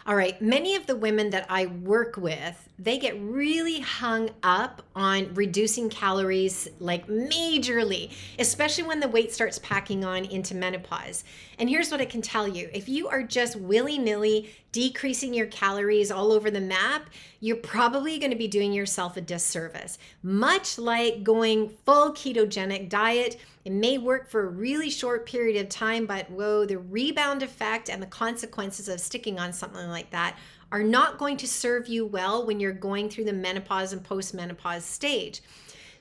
All right, many of the women that I work with, they get really hung up on reducing calories like majorly, especially when the weight starts packing on into menopause. And here's what I can tell you. If you are just willy-nilly decreasing your calories all over the map, you're probably going to be doing yourself a disservice. Much like going full ketogenic diet, it may work for a really short period of time, but whoa, the rebound effect and the consequences of sticking on something like that are not going to serve you well when you're going through the menopause and postmenopause stage.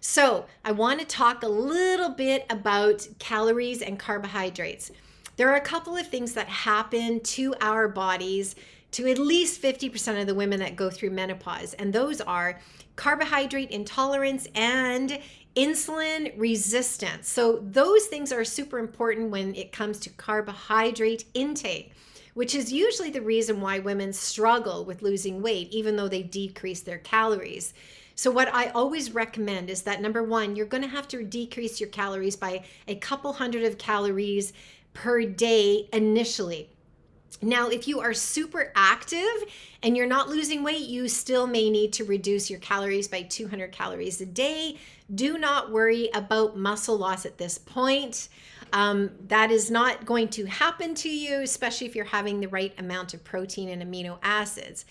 So, I want to talk a little bit about calories and carbohydrates. There are a couple of things that happen to our bodies, to at least 50% of the women that go through menopause, and those are carbohydrate intolerance and insulin resistance. So those things are super important when it comes to carbohydrate intake, which is usually the reason why women struggle with losing weight, even though they decrease their calories. So what I always recommend is that number one, you're going to have to decrease your calories by a couple hundred of calories per day initially. Now, if you are super active and you're not losing weight, you still may need to reduce your calories by 200 calories a day. Do not worry about muscle loss at this point. That is not going to happen to you, especially if you're having the right amount of protein and amino acids.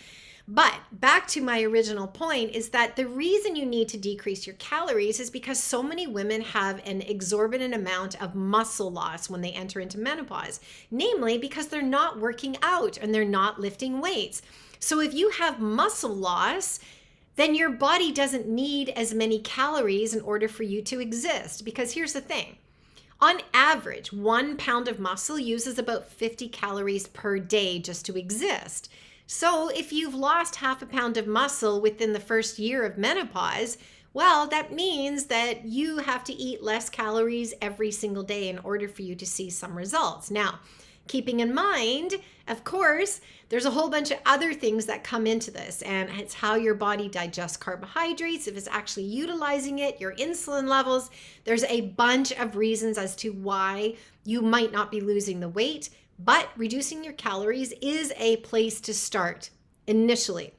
But back to my original point is that the reason you need to decrease your calories is because so many women have an exorbitant amount of muscle loss when they enter into menopause, namely because they're not working out and they're not lifting weights. So if you have muscle loss, then your body doesn't need as many calories in order for you to exist. Because here's the thing. On average, 1 pound of muscle uses about 50 calories per day just to exist. So if you've lost half a pound of muscle within the first year of menopause, well, that means that you have to eat less calories every single day in order for you to see some results. Now, keeping in mind, of course, there's a whole bunch of other things that come into this, and it's how your body digests carbohydrates, if it's actually utilizing it, your insulin levels. There's a bunch of reasons as to why you might not be losing the weight. But reducing your calories is a place to start initially.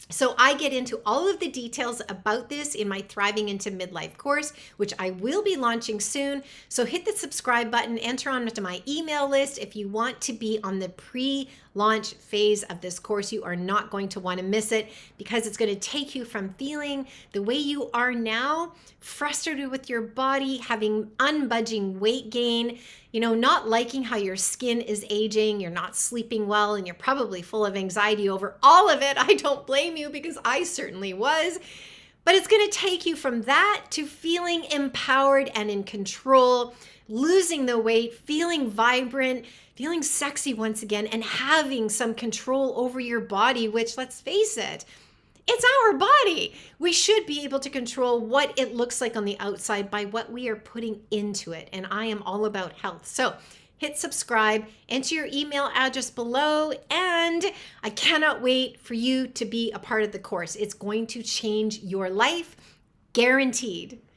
So I get into all of the details about this in my Thriving into Midlife course, which I will be launching soon. So hit the subscribe button, enter onto my email list if you want to be on the pre-launch phase of this course. You are not going to want to miss it because it's going to take you from feeling the way you are now, frustrated with your body, having unbudging weight gain, not liking how your skin is aging, you're not sleeping well, and you're probably full of anxiety over all of it. I don't blame you because I certainly was. But it's going to take you from that to feeling empowered and in control, losing the weight, feeling vibrant, feeling sexy once again, and having some control over your body, which, let's face it, it's our body. We should be able to control what it looks like on the outside by what we are putting into it. And I am all about health. So hit subscribe, enter your email address below, and I cannot wait for you to be a part of the course. It's going to change your life, guaranteed.